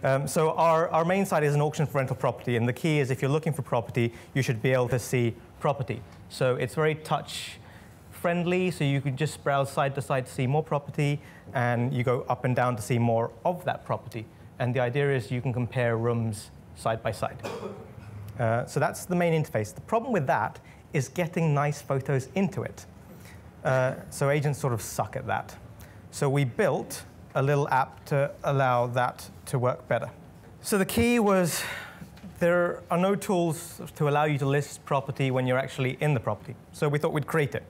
So our main site is an auction for rental property, and the key is if you're looking for property, you should be able to see property. So it's very touch-friendly, so you can just browse side to side to see more property, and you go up and down to see more of that property. And the idea is you can compare rooms side by side. So that's the main interface. The problem with that is getting nice photos into it. So agents sort of suck at that. So we built a little app to allow that to work better. So the key was there are no tools to allow you to list property when you're actually in the property. So we thought we'd create it.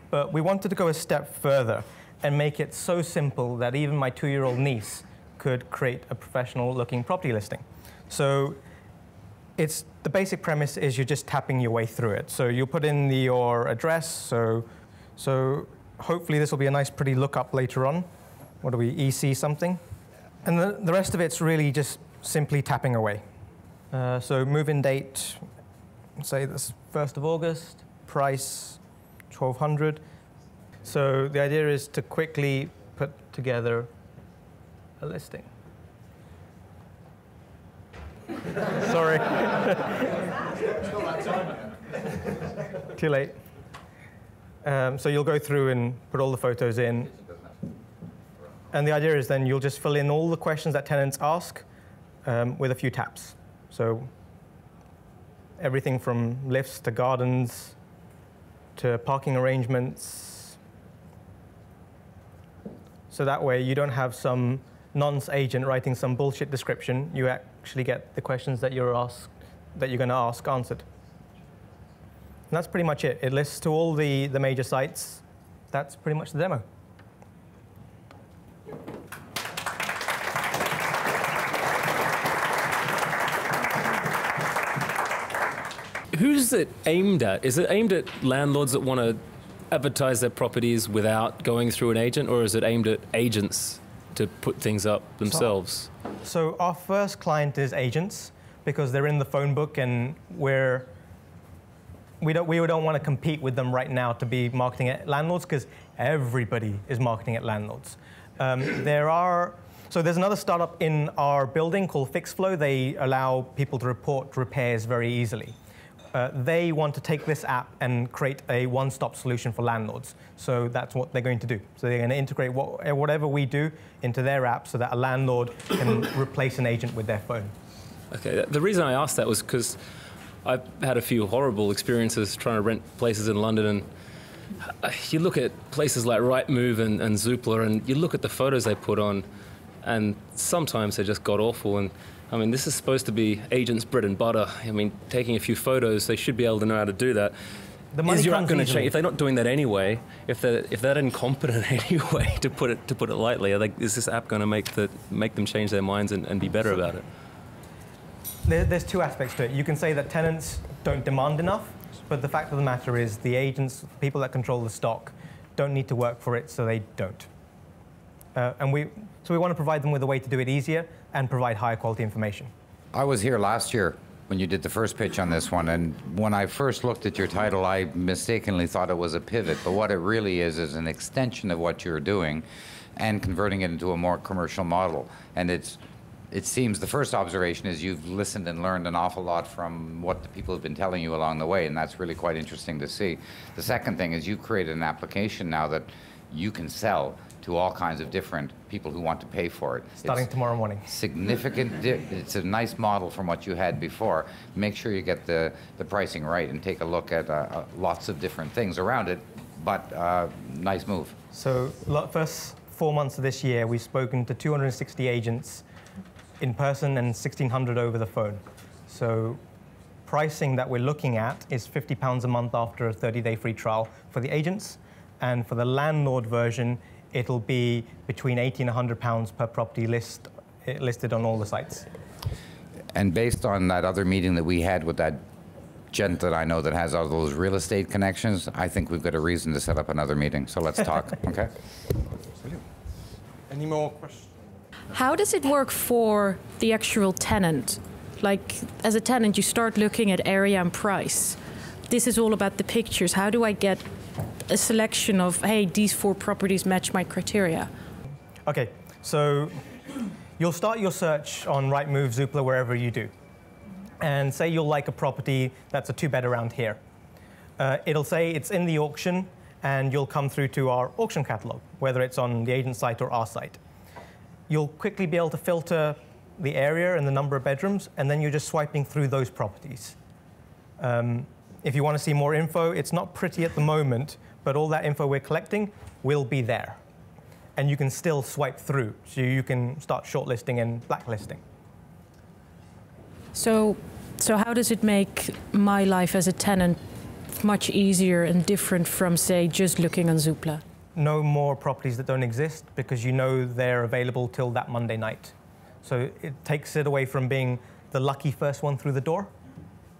But we wanted to go a step further and make it so simple that even my 2-year-old niece could create a professional-looking property listing. So the basic premise is you're just tapping your way through it. So you'll put in your address. So hopefully this will be a nice, pretty lookup later on. What do we, EC something? And the rest of it's really just simply tapping away. So move-in date, say this 1st of August, price 1,200. So the idea is to quickly put together a listing. Sorry. Too late. So you'll go through and put all the photos in. And the idea is then you'll just fill in all the questions that tenants ask with a few taps. So everything from lifts to gardens to parking arrangements. So that way you don't have some nonce agent writing some bullshit description. You actually get the questions that you're going to ask answered. And that's pretty much it. It lists to all the major sites. That's pretty much the demo. Who's it aimed at? Is it aimed at landlords that want to advertise their properties without going through an agent, or is it aimed at agents to put things up themselves? So our first client is agents, because they're in the phone book, and we don't want to compete with them right now to be marketing at landlords, because everybody is marketing at landlords. So there's another startup in our building called FixFlow. They allow people to report repairs very easily. They want to take this app and create a one-stop solution for landlords. So that's what they're going to do. So they're going to integrate whatever we do into their app so that a landlord can replace an agent with their phone. Okay, the reason I asked that was because I've had a few horrible experiences trying to rent places in London, and you look at places like Rightmove and Zoopla, and you look at the photos they put on, and sometimes they're just god-awful. And I mean, this is supposed to be agents' bread and butter. I mean, taking a few photos, they should be able to know how to do that. The money is your app comes going to easily. change? If they're not doing that anyway, if they're incompetent anyway, to put it lightly, is this app going to make them change their minds and be better about it? There's two aspects to it. You can say that tenants don't demand enough, but the fact of the matter is the agents, people that control the stock, don't need to work for it, so they don't. So we want to provide them with a way to do it easier and provide higher quality information. I was here last year when you did the first pitch on this one, and when I first looked at your title, I mistakenly thought it was a pivot, but what it really is an extension of what you're doing and converting it into a more commercial model. And it seems the first observation is you've listened and learned an awful lot from what the people have been telling you along the way, and that's really quite interesting to see. The second thing is you've created an application now that you can sell to all kinds of different people who want to pay for it. Starting tomorrow morning. Significant, it's a nice model from what you had before. Make sure you get the pricing right and take a look at lots of different things around it, but nice move. So first 4 months of this year, we've spoken to 260 agents in person and 1,600 over the phone. So pricing that we're looking at is £50 a month after a 30-day free trial for the agents, and for the landlord version, it'll be between £80 and £100 per property listed on all the sites. And based on that other meeting that we had with that gent that I know that has all those real estate connections, I think we've got a reason to set up another meeting. So let's talk, okay? Any more questions? How does it work for the actual tenant? Like, as a tenant, you start looking at area and price. This is all about the pictures. How do I get a selection of, hey, these 4 properties match my criteria? Okay, so You'll start your search on Rightmove, Zoopla, wherever you do. And say you'll like a property that's a 2-bed around here. It'll say it's in the auction, and you'll come through to our auction catalog, whether it's on the agent site or our site. You'll quickly be able to filter the area and the number of bedrooms, and then you're just swiping through those properties. If you want to see more info, it's not pretty at the moment, but all that info we're collecting will be there. And you can still swipe through, so you can start shortlisting and blacklisting. So how does it make my life as a tenant much easier and different from, say, just looking on Zoopla? No more properties that don't exist, because you know they're available till that Monday night. So it takes it away from being the lucky first one through the door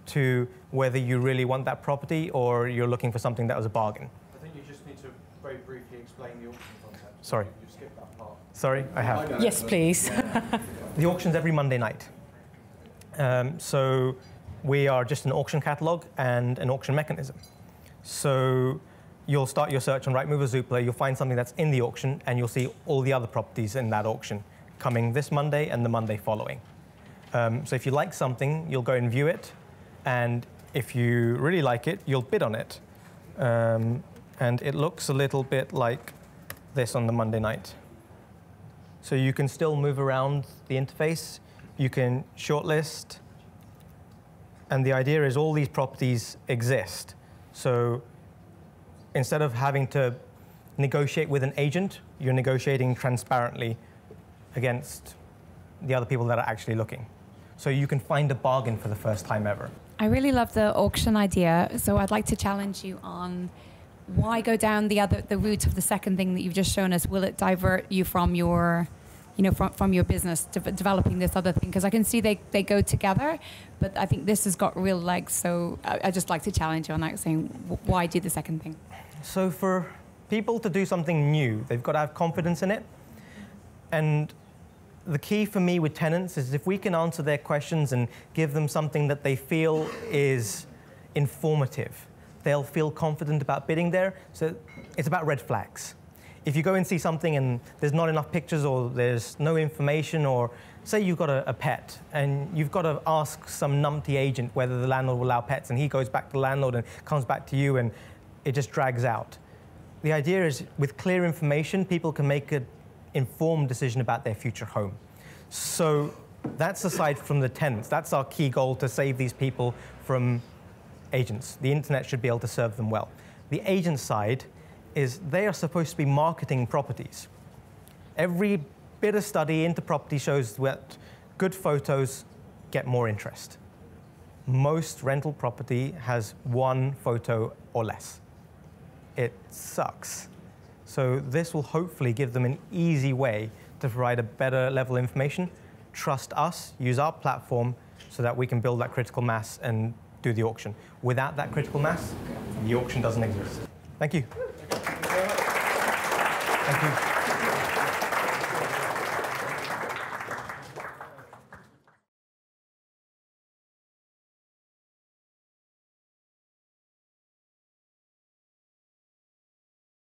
to whether you really want that property or you're looking for something that was a bargain. I think you just need to very briefly explain the auction concept. Sorry. You skipped that part. Sorry, I have. Yes, please. The auction's every Monday night. So we are just an auction catalog and an auction mechanism. So you'll start your search on Rightmove or Zoopla, you'll find something that's in the auction, and you'll see all the other properties in that auction coming this Monday and the Monday following. So if you like something, you'll go and view it, and if you really like it, you'll bid on it. And it looks a little bit like this on the Monday night. So you can still move around the interface, you can shortlist, and the idea is all these properties exist. So instead of having to negotiate with an agent, you're negotiating transparently against the other people that are actually looking. So you can find a bargain for the first time ever. I really love the auction idea, so I'd like to challenge you on why go down the route of the second thing that you've just shown us. Will it divert you from your, from your business to developing this other thing? Because I can see they go together, but I think this has got real legs. So I just like to challenge you on that, saying why do the second thing? So for people to do something new, they've got to have confidence in it. And the key for me with tenants is if we can answer their questions and give them something that they feel is informative, they'll feel confident about bidding there. So it's about red flags. If you go and see something and there's not enough pictures or there's no information, or say you've got a pet and you've got to ask some numpty agent whether the landlord will allow pets, and he goes back to the landlord and comes back to you, and it just drags out. The idea is with clear information, people can make an informed decision about their future home. So that's aside from the tenants. That's our key goal, to save these people from agents. The internet should be able to serve them well. The agent side is they are supposed to be marketing properties. Every bit of study into property shows that good photos get more interest. Most rental property has one photo or less. It sucks. So this will hopefully give them an easy way to provide a better level of information. Trust us, use our platform so that we can build that critical mass and do the auction. Without that critical mass, the auction doesn't exist. Thank you. Thank you.